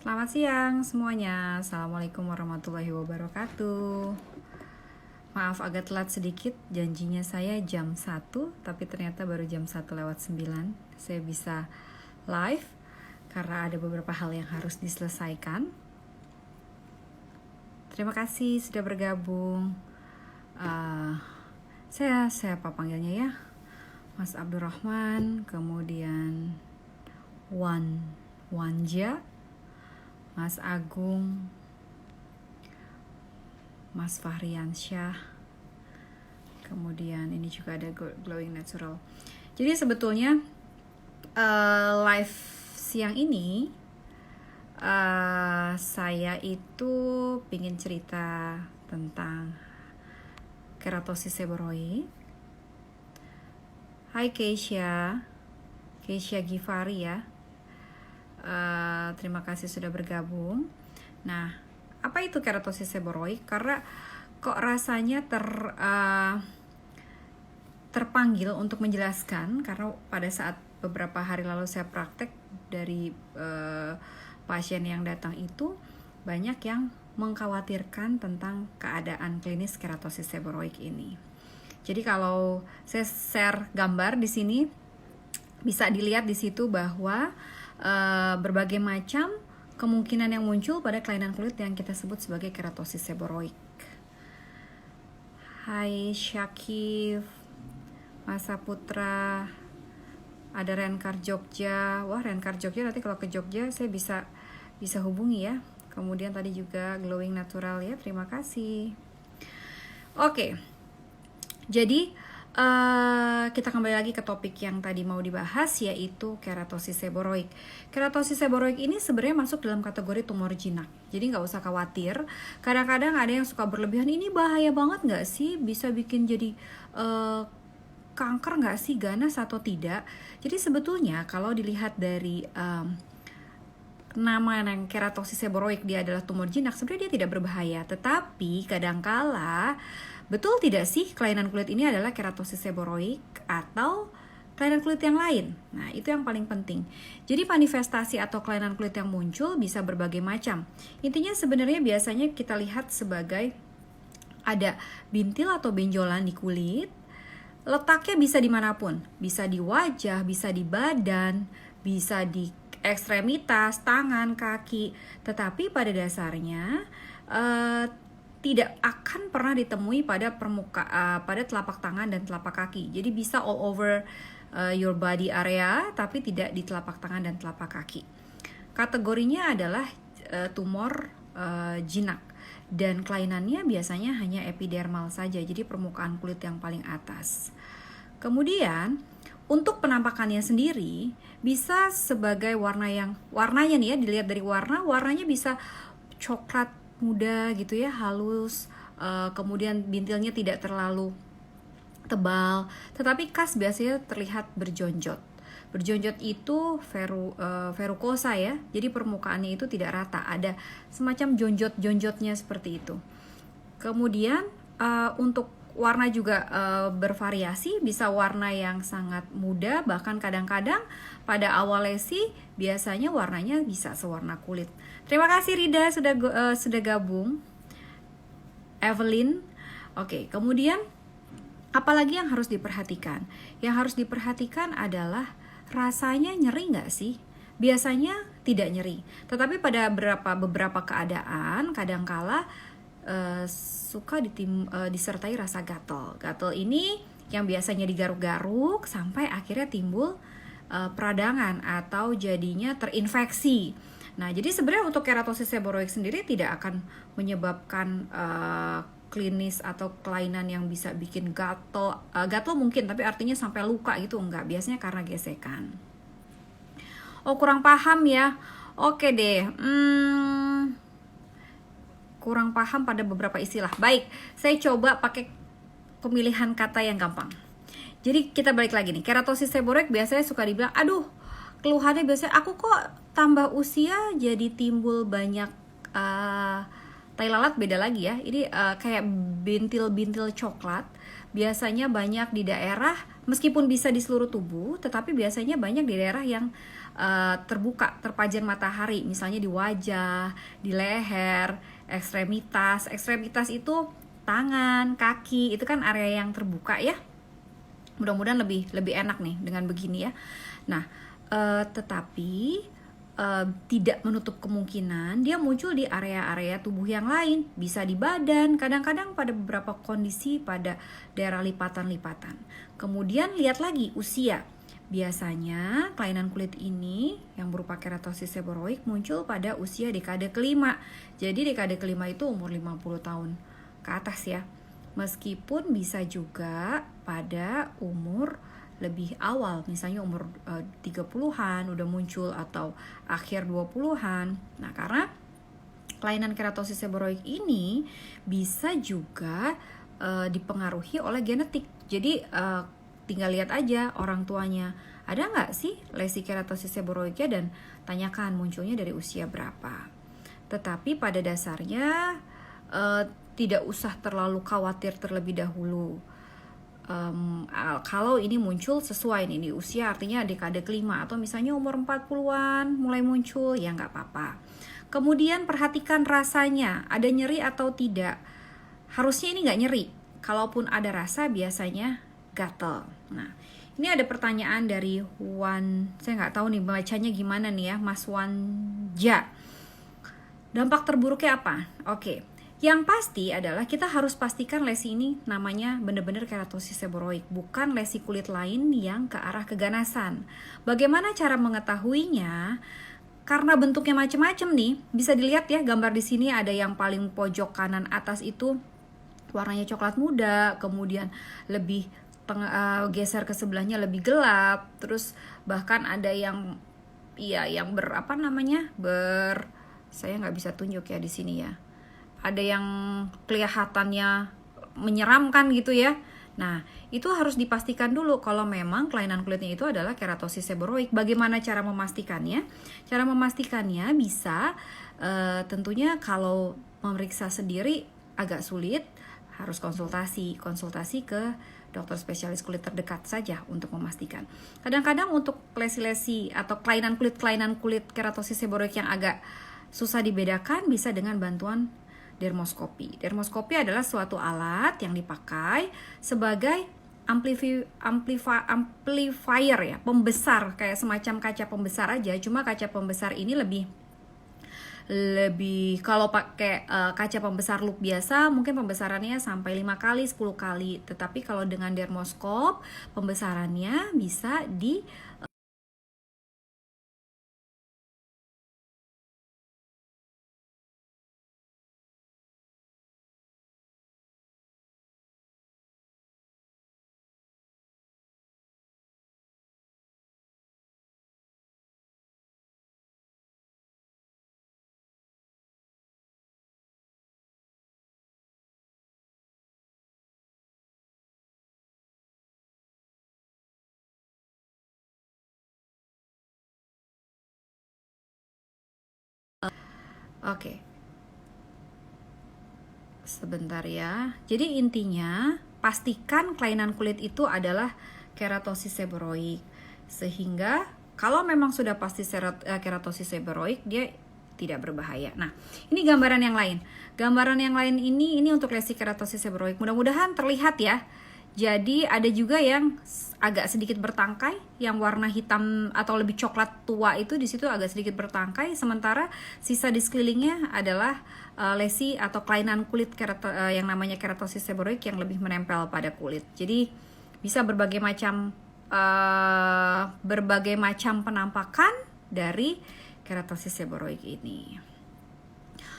Selamat siang semuanya. Assalamualaikum warahmatullahi wabarakatuh. Maaf agak telat sedikit, janjinya saya jam 1, tapi ternyata baru jam 1:09 saya bisa live karena ada beberapa hal yang harus diselesaikan. Terima kasih sudah bergabung. Saya apa panggilnya ya? Mas Abdurrahman, kemudian Wanja, Mas Agung, Mas Fahriansyah, kemudian ini juga ada Glowing Natural. Jadi sebetulnya live siang ini saya itu pingin cerita tentang keratosis seboroid. Hai Keisha Givari ya. Terima kasih sudah bergabung. Nah, apa itu keratosis seboroid? Karena kok rasanya terpanggil untuk menjelaskan, karena pada saat beberapa hari lalu saya praktek dari pasien yang datang itu banyak yang mengkhawatirkan tentang keadaan klinis keratosis seboroid ini. Jadi kalau saya share gambar di sini bisa dilihat di situ bahwa berbagai macam kemungkinan yang muncul pada kelainan kulit yang kita sebut sebagai keratosis seboroid. Hai Syakif, Mas Saputra, ada Renkar Jogja. Wah, Renkar Jogja, nanti kalau ke Jogja saya bisa hubungi ya. Kemudian tadi juga Glowing Natural ya, terima kasih. Oke. Jadi kita kembali lagi ke topik yang tadi mau dibahas, yaitu keratosis seboroid. Keratosis seboroid ini sebenarnya masuk dalam kategori tumor jinak. Jadi nggak usah khawatir. Kadang-kadang ada yang suka berlebihan, ini bahaya banget nggak sih? Bisa bikin jadi kanker nggak sih, ganas atau tidak? Jadi sebetulnya kalau dilihat dari nama yang keratosis seboroid, dia adalah tumor jinak, sebenarnya dia tidak berbahaya. Tetapi kadangkala betul tidak sih kelainan kulit ini adalah keratosis seboroid atau kelainan kulit yang lain? Nah, itu yang paling penting. Jadi manifestasi atau kelainan kulit yang muncul bisa berbagai macam. Intinya sebenarnya biasanya kita lihat sebagai ada bintil atau benjolan di kulit. Letaknya bisa dimanapun. Bisa di wajah, bisa di badan, bisa di ekstremitas, tangan, kaki. Tetapi pada dasarnya tidak akan pernah ditemui pada pada telapak tangan dan telapak kaki. Jadi bisa all over your body area, tapi tidak di telapak tangan dan telapak kaki. Kategorinya adalah tumor jinak, dan kelainannya biasanya hanya epidermal saja, jadi permukaan kulit yang paling atas. Kemudian untuk penampakannya sendiri bisa sebagai warnanya nih ya, dilihat dari warnanya bisa coklat muda gitu ya, halus, kemudian bintilnya tidak terlalu tebal, tetapi khas biasanya terlihat berjonjot. Berjonjot itu verukosa ya, jadi permukaannya itu tidak rata, ada semacam jonjot-jonjotnya seperti itu. Kemudian untuk warna juga bervariasi, bisa warna yang sangat muda, bahkan kadang-kadang pada awal lesi biasanya warnanya bisa sewarna kulit. Terima kasih Rida sudah gabung. Evelyn. Oke, kemudian apalagi yang harus diperhatikan? Yang harus diperhatikan adalah rasanya nyeri nggak sih? Biasanya tidak nyeri, tetapi pada beberapa keadaan kadangkala suka disertai rasa gatal. Gatal ini yang biasanya digaruk-garuk sampai akhirnya timbul peradangan atau jadinya terinfeksi. Nah, jadi sebenarnya untuk keratosis seboroid sendiri tidak akan menyebabkan klinis atau kelainan yang bisa bikin gatal mungkin, tapi artinya sampai luka itu enggak, biasanya karena gesekan. Oh, kurang paham ya. Oke deh. Kurang paham pada beberapa istilah. Baik, saya coba pakai pemilihan kata yang gampang. Jadi kita balik lagi nih, keratosis seboroid biasanya suka dibilang, aduh, keluhannya biasanya aku kok tambah usia jadi timbul banyak tai lalat, beda lagi ya. Ini kayak bintil-bintil coklat, biasanya banyak di daerah, meskipun bisa di seluruh tubuh, tetapi biasanya banyak di daerah yang terbuka, terpajan matahari, misalnya di wajah, di leher, ekstremitas. Ekstremitas itu tangan, kaki, itu kan area yang terbuka ya. Mudah-mudahan lebih enak nih dengan begini ya. Nah, tetapi tidak menutup kemungkinan dia muncul di area-area tubuh yang lain, bisa di badan, kadang-kadang pada beberapa kondisi pada daerah lipatan-lipatan. Kemudian lihat lagi usia. Biasanya kelainan kulit ini yang berupa keratosis seboroik muncul pada usia dekade kelima. Jadi dekade kelima itu umur 50 tahun ke atas ya. Meskipun bisa juga pada umur lebih awal, misalnya umur 30-an udah muncul atau akhir 20-an. Nah, karena kelainan keratosis seboroik ini bisa juga dipengaruhi oleh genetik. Jadi tinggal lihat aja orang tuanya ada nggak sih lesi keratosis seboroiknya dan tanyakan munculnya dari usia berapa. Tetapi pada dasarnya tidak usah terlalu khawatir terlebih dahulu. Kalau ini muncul sesuai nih di usia, artinya dekade kelima atau misalnya umur 40-an mulai muncul, ya nggak apa-apa. Kemudian perhatikan rasanya, ada nyeri atau tidak. Harusnya ini nggak nyeri. Kalaupun ada rasa biasanya gatel. Nah, ini ada pertanyaan dari Wan, saya nggak tahu nih bacanya gimana nih ya, Mas Wanja. Dampak terburuknya apa? Oke. Yang pasti adalah kita harus pastikan lesi ini namanya benar-benar keratosis seboroik, bukan lesi kulit lain yang ke arah keganasan. Bagaimana cara mengetahuinya? Karena bentuknya macam-macam nih, bisa dilihat ya gambar di sini ada yang paling pojok kanan atas itu warnanya coklat muda, kemudian lebih geser ke sebelahnya lebih gelap, terus bahkan ada yang saya nggak bisa tunjuk ya di sini ya. Ada yang kelihatannya menyeramkan gitu ya. Nah, itu harus dipastikan dulu kalau memang kelainan kulitnya itu adalah keratosis seboroik. Bagaimana cara memastikannya? Cara memastikannya bisa tentunya kalau memeriksa sendiri agak sulit, harus konsultasi ke dokter spesialis kulit terdekat saja untuk memastikan. Kadang-kadang untuk lesi-lesi atau kelainan kulit keratosis seboroik yang agak susah dibedakan bisa dengan bantuan dermoskopi. Dermoskopi adalah suatu alat yang dipakai sebagai amplifier ya, pembesar, kayak semacam kaca pembesar aja. Cuma kaca pembesar ini lebih kalau pakai kaca pembesar loop biasa mungkin pembesarannya sampai 5 kali, 10 kali. Tetapi kalau dengan dermoskop pembesarannya bisa di Oke. Sebentar ya. Jadi intinya pastikan kelainan kulit itu adalah keratosis seboroik. Sehingga kalau memang sudah pasti keratosis seboroik, dia tidak berbahaya. Nah, ini gambaran yang lain. Gambaran yang lain ini untuk lesi keratosis seboroik. Mudah-mudahan terlihat ya. Jadi ada juga yang agak sedikit bertangkai, yang warna hitam atau lebih coklat tua itu di situ agak sedikit bertangkai, sementara sisa di sekelilingnya adalah lesi atau kelainan kulit yang namanya keratosis seboroik yang lebih menempel pada kulit. Jadi bisa berbagai macam penampakan dari keratosis seboroik ini.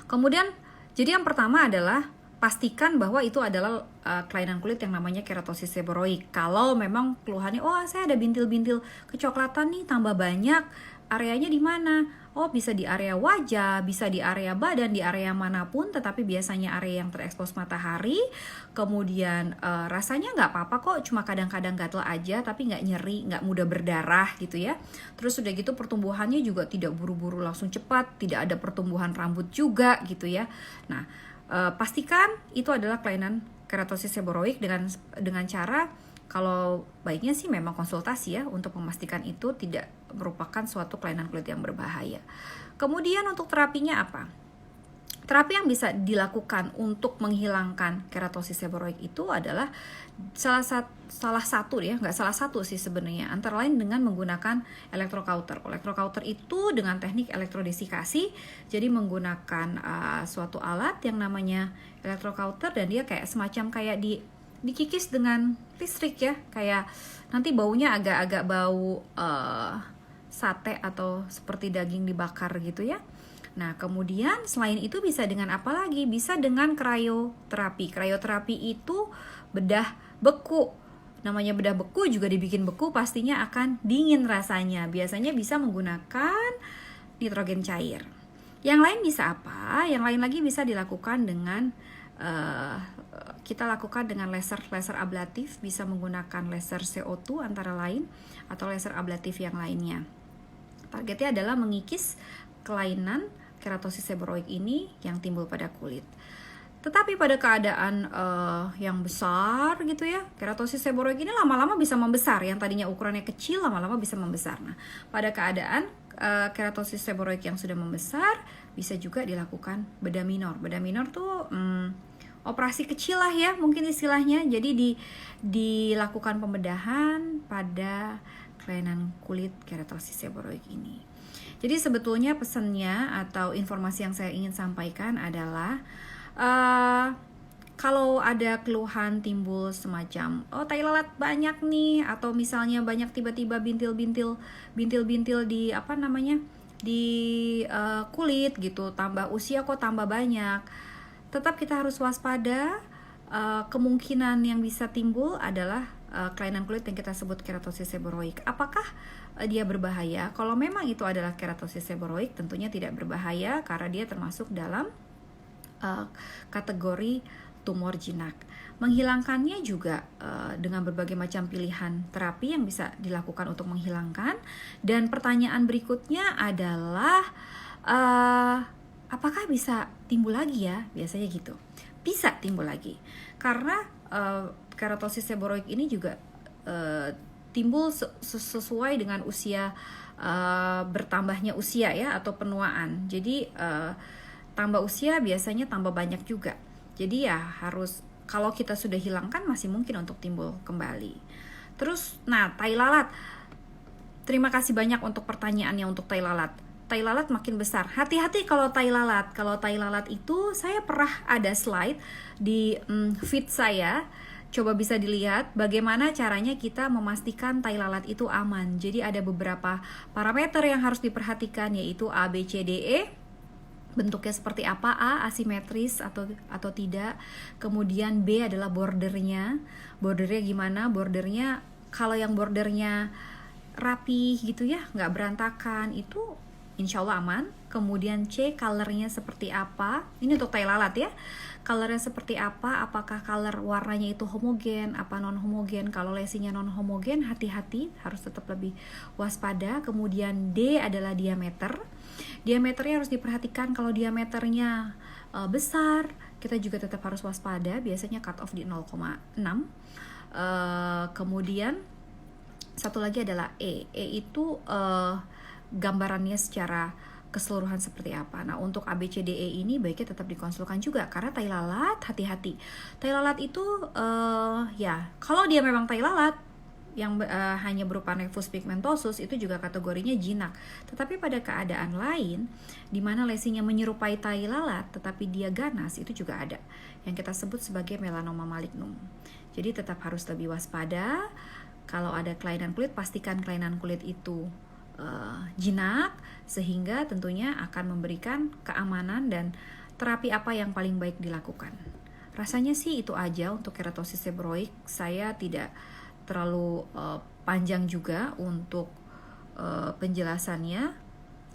Kemudian, jadi yang pertama adalah pastikan bahwa itu adalah kelainan kulit yang namanya keratosis seboroik. Kalau memang keluhannya, oh saya ada bintil-bintil kecoklatan nih tambah banyak, areanya di mana? Oh bisa di area wajah, bisa di area badan, di area manapun, tetapi biasanya area yang terekspos matahari. Kemudian rasanya nggak apa-apa kok, cuma kadang-kadang gatel aja, tapi nggak nyeri, nggak mudah berdarah gitu ya. Terus udah gitu pertumbuhannya juga tidak buru-buru langsung cepat, tidak ada pertumbuhan rambut juga gitu ya. Nah, pastikan itu adalah kelainan keratosis seboroik dengan cara, kalau baiknya sih memang konsultasi ya untuk memastikan itu tidak merupakan suatu kelainan kulit yang berbahaya. Kemudian untuk terapinya apa? Terapi yang bisa dilakukan untuk menghilangkan keratosis seboroik itu adalah salah satu ya, nggak salah satu sih sebenarnya, antara lain dengan menggunakan electrocauter. Electrocauter itu dengan teknik elektrodesikasi, jadi menggunakan suatu alat yang namanya electrocauter, dan dia kayak semacam kayak dikikis dengan listrik ya, kayak nanti baunya agak-agak bau sate atau seperti daging dibakar gitu ya. Nah, kemudian selain itu bisa dengan apa lagi? Bisa dengan krioterapi. Krioterapi itu bedah beku. Namanya bedah beku, juga dibikin beku pastinya akan dingin rasanya. Biasanya bisa menggunakan nitrogen cair. Yang lain bisa apa? Yang lain lagi bisa dilakukan dengan kita lakukan dengan laser ablatif, bisa menggunakan laser CO2 antara lain, atau laser ablatif yang lainnya. Targetnya adalah mengikis kelainan keratosis seboroik ini yang timbul pada kulit. Tetapi pada keadaan yang besar gitu ya, keratosis seboroik ini lama-lama bisa membesar. Yang tadinya ukurannya kecil lama-lama bisa membesar. Nah, pada keadaan keratosis seboroik yang sudah membesar, bisa juga dilakukan bedah minor. Bedah minor tuh operasi kecil lah ya mungkin istilahnya. Jadi dilakukan pembedahan pada kelainan kulit keratosis seboroik ini. Jadi sebetulnya pesannya atau informasi yang saya ingin sampaikan adalah kalau ada keluhan timbul semacam tai lalat banyak nih, atau misalnya banyak tiba-tiba bintil-bintil di di kulit gitu, tambah usia kok tambah banyak, tetap kita harus waspada. Kemungkinan yang bisa timbul adalah kelainan kulit yang kita sebut keratosis seboroik. Apakah dia berbahaya? Kalau memang itu adalah keratosis seboroik, tentunya tidak berbahaya karena dia termasuk dalam kategori tumor jinak. Menghilangkannya juga dengan berbagai macam pilihan terapi yang bisa dilakukan untuk menghilangkan. Dan pertanyaan berikutnya adalah apakah bisa timbul lagi ya? Biasanya gitu. Bisa timbul lagi karena keratosis seboroik ini juga timbul sesuai dengan usia, bertambahnya usia ya, atau penuaan. Jadi tambah usia biasanya tambah banyak juga. Jadi ya harus, kalau kita sudah hilangkan masih mungkin untuk timbul kembali. Terus, nah, tai lalat. Terima kasih banyak untuk pertanyaannya untuk tai lalat. Tai lalat makin besar. Hati-hati kalau tai lalat. Kalau tai lalat itu saya pernah ada slide di feed saya. Coba bisa dilihat bagaimana caranya kita memastikan tai lalat itu aman. Jadi ada beberapa parameter yang harus diperhatikan, yaitu A, B, C, D, E. Bentuknya seperti apa? A, asimetris atau tidak. Kemudian B adalah bordernya. Bordernya gimana? Bordernya, kalau yang bordernya rapi gitu ya, nggak berantakan, itu insya Allah aman. Kemudian C, colornya seperti apa? Ini untuk tai lalat ya. Colornya seperti apa? Apakah color warnanya itu homogen, apa non homogen? Kalau lesinya non homogen, hati-hati, harus tetap lebih waspada. Kemudian D adalah diameter. Diameternya harus diperhatikan. Kalau diameternya besar, kita juga tetap harus waspada. Biasanya cut off di 0,6. Kemudian satu lagi adalah E. E itu gambarannya secara keseluruhan seperti apa. Nah, untuk ABCDE ini baiknya tetap dikonsulkan juga, karena tai lalat, hati-hati. Tai lalat itu ya, kalau dia memang tai lalat yang hanya berupa nefus pigmentosus, itu juga kategorinya jinak. Tetapi pada keadaan lain di mana lesinya menyerupai tai lalat tetapi dia ganas, itu juga ada yang kita sebut sebagai melanoma malignum. Jadi tetap harus lebih waspada. Kalau ada kelainan kulit, pastikan kelainan kulit itu jinak, sehingga tentunya akan memberikan keamanan dan terapi apa yang paling baik dilakukan. Rasanya sih itu aja untuk keratosis seboroik. Saya tidak terlalu panjang juga untuk penjelasannya.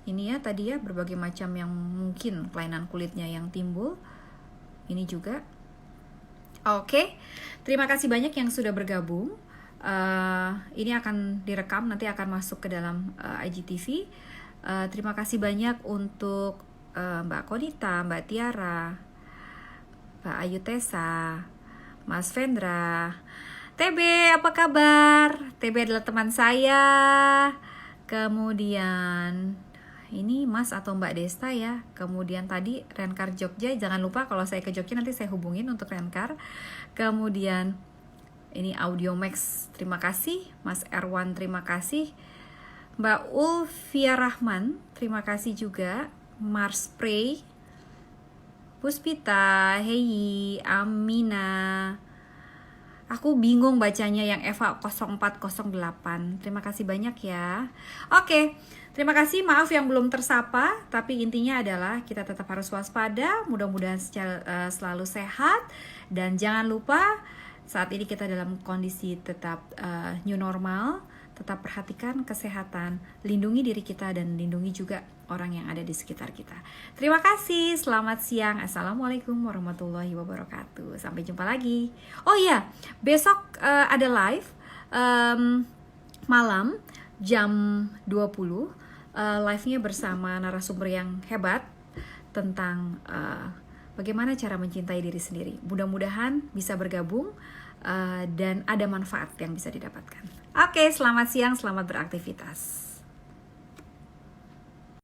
Ini ya tadi ya, berbagai macam yang mungkin kelainan kulitnya yang timbul. Ini juga. Oke, terima kasih banyak yang sudah bergabung. Ini akan direkam, nanti akan masuk ke dalam IGTV. Terima kasih banyak untuk Mbak Konita, Mbak Tiara, Mbak Ayu Tessa, Mas Vendra. TB, apa kabar? TB adalah teman saya. Kemudian ini Mas atau Mbak Desta ya. Kemudian tadi Renkar Jogja, jangan lupa kalau saya ke Jogja nanti saya hubungin untuk Renkar. Kemudian ini Audiomax, terima kasih. Mas Erwan, terima kasih. Mbak Ulfia Rahman, terima kasih juga. Mars Spray, Puspita, Hei, Amina. Aku bingung bacanya yang Eva 0408. Terima kasih banyak ya. Oke, terima kasih. Maaf yang belum tersapa, tapi intinya adalah kita tetap harus waspada. Mudah-mudahan selalu sehat. Dan jangan lupa saat ini kita dalam kondisi tetap new normal. Tetap perhatikan kesehatan, lindungi diri kita dan lindungi juga orang yang ada di sekitar kita. Terima kasih, selamat siang. Assalamualaikum warahmatullahi wabarakatuh. Sampai jumpa lagi. Oh iya, besok ada live malam jam 20. Live-nya bersama narasumber yang hebat tentang bagaimana cara mencintai diri sendiri. Mudah-mudahan bisa bergabung dan ada manfaat yang bisa didapatkan. Oke, selamat siang, selamat beraktivitas.